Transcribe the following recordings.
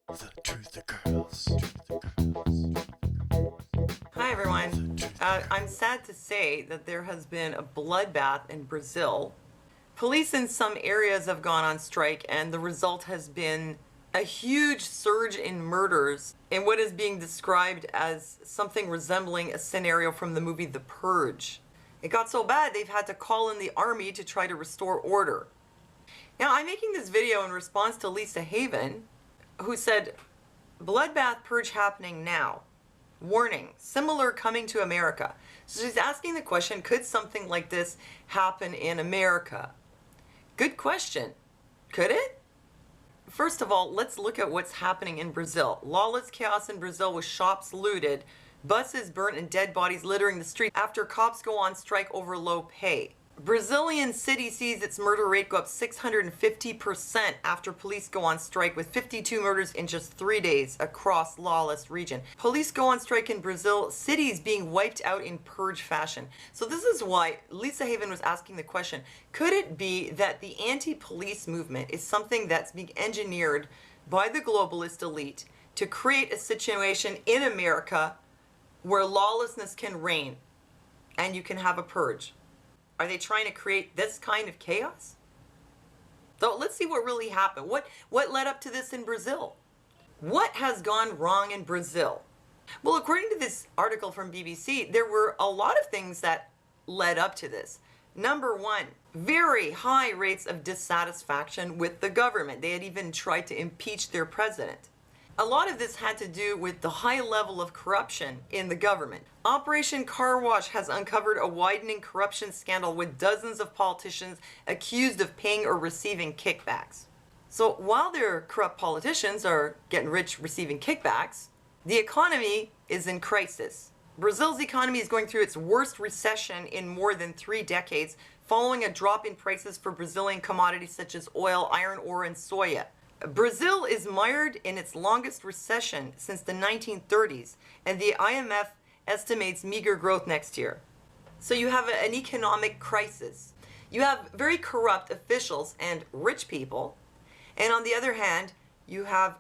The Truth Girls. Hi everyone. I'm sad to say that there has been a bloodbath in Brazil. Police in some areas have gone on strike, and the result has been a huge surge in murders in what is being described as something resembling a scenario from the movie The Purge. It got so bad they've had to call in the army to try to restore order. Now, I'm making this video in response to Lisa Haven, who said, "Bloodbath purge happening now. Warning, similar coming to America." So she's asking the question, could something like this happen in America? Good question. Could it? First of all, let's look at what's happening in Brazil. Lawless chaos in Brazil with shops looted, buses burnt, and dead bodies littering the street after cops go on strike over low pay. Brazilian city sees its murder rate go up 650% after police go on strike, with 52 murders in just 3 days across lawless region. Police go on strike in Brazil, cities being wiped out in purge fashion. So this is why Lisa Haven was asking the question, could it be that the anti-police movement is something that's being engineered by the globalist elite to create a situation in America where lawlessness can reign and you can have a purge? Are they trying to create this kind of chaos? So let's see what really happened. What led up to this in Brazil? What has gone wrong in Brazil? Well, according to this article from BBC, there were a lot of things that led up to this. Number one, very high rates of dissatisfaction with the government. They had even tried to impeach their president. A lot of this had to do with the high level of corruption in the government. Operation Car Wash has uncovered a widening corruption scandal with dozens of politicians accused of paying or receiving kickbacks. So while their corrupt politicians are getting rich receiving kickbacks, the economy is in crisis. Brazil's economy is going through its worst recession in more than 3 decades, following a drop in prices for Brazilian commodities such as oil, iron ore, and soya. Brazil is mired in its longest recession since the 1930s, and the IMF estimates meager growth next year. So you have an economic crisis. You have very corrupt officials and rich people, and on the other hand, you have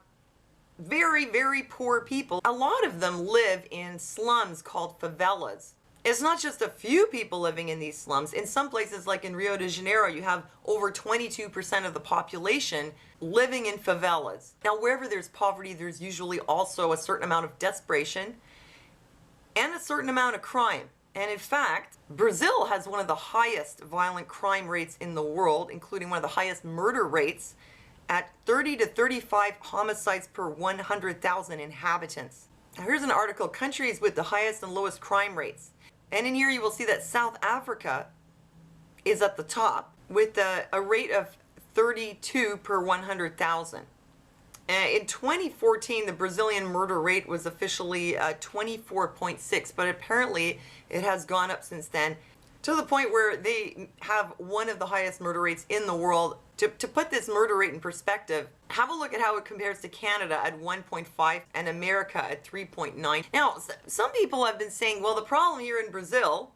very, very poor people. A lot of them live in slums called favelas. It's not just a few people living in these slums. In some places, like in Rio de Janeiro, you have over 22% of the population living in favelas. Now, wherever there's poverty, there's usually also a certain amount of desperation and a certain amount of crime. And in fact, Brazil has one of the highest violent crime rates in the world, including one of the highest murder rates at 30 to 35 homicides per 100,000 inhabitants. Now, here's an article, countries with the highest and lowest crime rates. And in here you will see that South Africa is at the top with a rate of 32 per 100,000. In 2014, the Brazilian murder rate was officially 24.6, but apparently it has gone up since then to the point where they have one of the highest murder rates in the world. To put this murder rate in perspective, have a look at how it compares to Canada at 1.5 and America at 3.9. Now, some people have been saying, well, the problem here in Brazil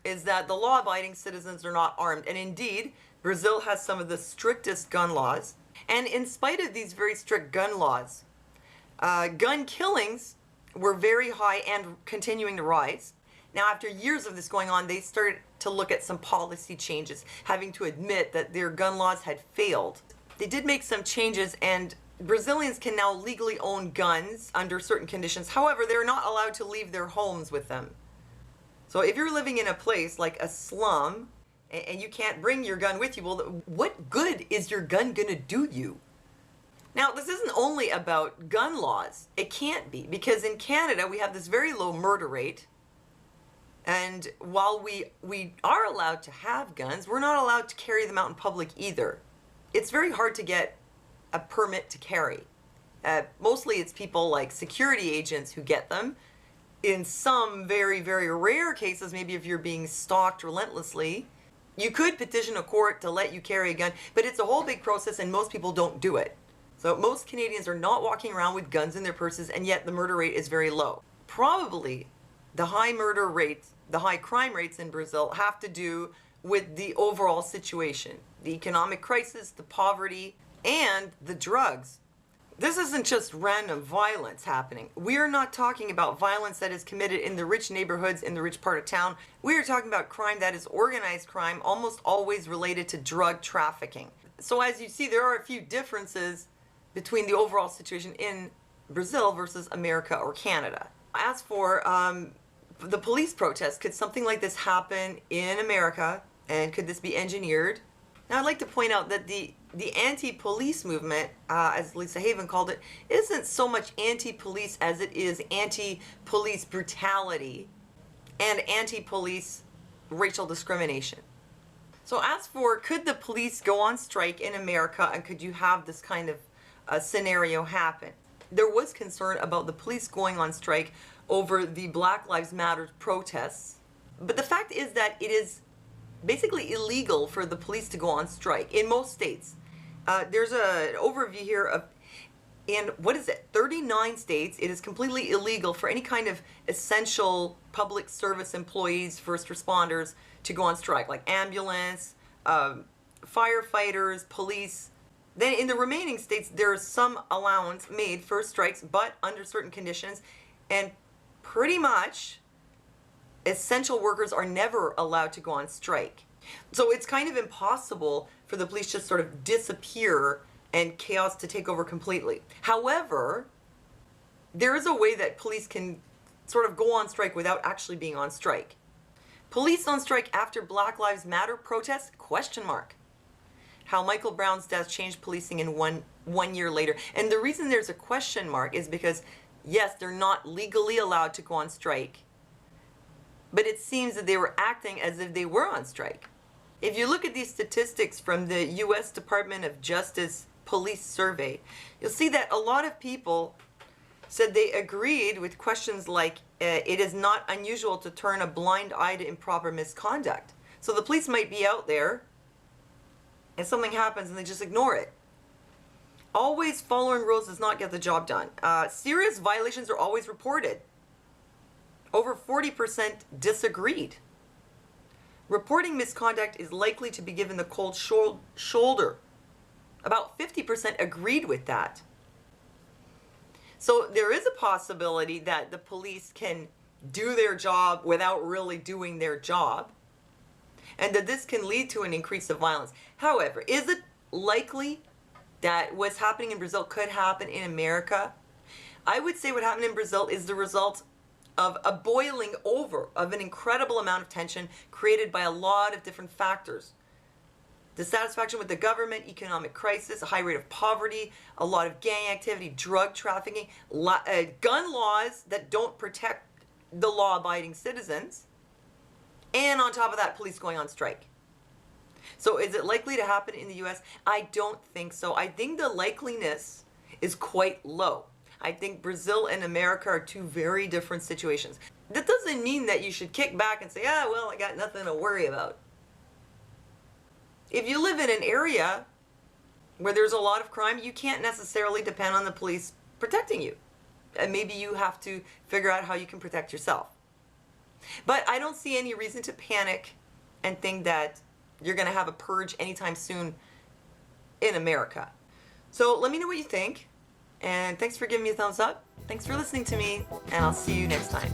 is that the law-abiding citizens are not armed. And indeed, Brazil has some of the strictest gun laws. And in spite of these very strict gun laws, gun killings were very high and continuing to rise. Now, after years of this going on, they started to look at some policy changes, having to admit that their gun laws had failed. They did make some changes, and Brazilians can now legally own guns under certain conditions. However, they're not allowed to leave their homes with them. So if you're living in a place like a slum and you can't bring your gun with you, well, what good is your gun going to do you? Now, this isn't only about gun laws. It can't be, because in Canada, we have this very low murder rate. And while we are allowed to have guns, we're not allowed to carry them out in public either. It's very hard to get a permit to carry. Mostly it's people like security agents who get them. In some very, very rare cases, maybe if you're being stalked relentlessly, you could petition a court to let you carry a gun, but it's a whole big process and most people don't do it. So most Canadians are not walking around with guns in their purses, and yet the murder rate is very low. Probably the high murder rates, the high crime rates in Brazil have to do with the overall situation, the economic crisis, the poverty, and the drugs. This isn't just random violence happening. We are not talking about violence that is committed in the rich neighborhoods in the rich part of town. We are talking about crime that is organized crime, almost always related to drug trafficking. So as you see, there are a few differences between the overall situation in Brazil versus America or Canada. As for the police protests, could something like this happen in America, and could this be engineered? Now, I'd like to point out that the anti-police movement, as Lisa Haven called it, isn't so much anti-police as it is anti-police brutality and anti-police racial discrimination. So as for, could the police go on strike in America, and could you have this kind of scenario happen? There was concern about the police going on strike over the Black Lives Matter protests. But the fact is that it is basically illegal for the police to go on strike in most states. There's an overview here of, in 39 states, it is completely illegal for any kind of essential public service employees, first responders, to go on strike, like ambulance, firefighters, police. Then in the remaining states, there is some allowance made for strikes, but under certain conditions, and pretty much essential workers are never allowed to go on strike. So it's kind of impossible for the police just sort of disappear and chaos to take over completely. However, there is a way that police can sort of go on strike without actually being on strike. Police on strike after Black Lives Matter protests? ? How Michael Brown's death changed policing in one year later. And the reason there's a question mark is because, yes, they're not legally allowed to go on strike, but it seems that they were acting as if they were on strike. If you look at these statistics from the U.S. Department of Justice Police Survey, you'll see that a lot of people said they agreed with questions like, it is not unusual to turn a blind eye to improper misconduct. So the police might be out there and something happens and they just ignore it. Always following rules does not get the job done. Serious violations are always reported. Over 40% disagreed. Reporting misconduct is likely to be given the cold shoulder. About 50% agreed with that. So there is a possibility that the police can do their job without really doing their job, and that this can lead to an increase of violence. However, is it likely that what's happening in Brazil could happen in America? I would say what happened in Brazil is the result of a boiling over of an incredible amount of tension created by a lot of different factors. Dissatisfaction with the government, economic crisis, a high rate of poverty, a lot of gang activity, drug trafficking, gun laws that don't protect the law-abiding citizens, and on top of that, police going on strike. So is it likely to happen in the U.S.? I don't think so. I think the likeliness is quite low. I think Brazil and America are two very different situations. That doesn't mean that you should kick back and say, well, I got nothing to worry about. If you live in an area where there's a lot of crime, you can't necessarily depend on the police protecting you. And maybe you have to figure out how you can protect yourself. But I don't see any reason to panic and think that you're going to have a purge anytime soon in America. So let me know what you think. And thanks for giving me a thumbs up. Thanks for listening to me. And I'll see you next time.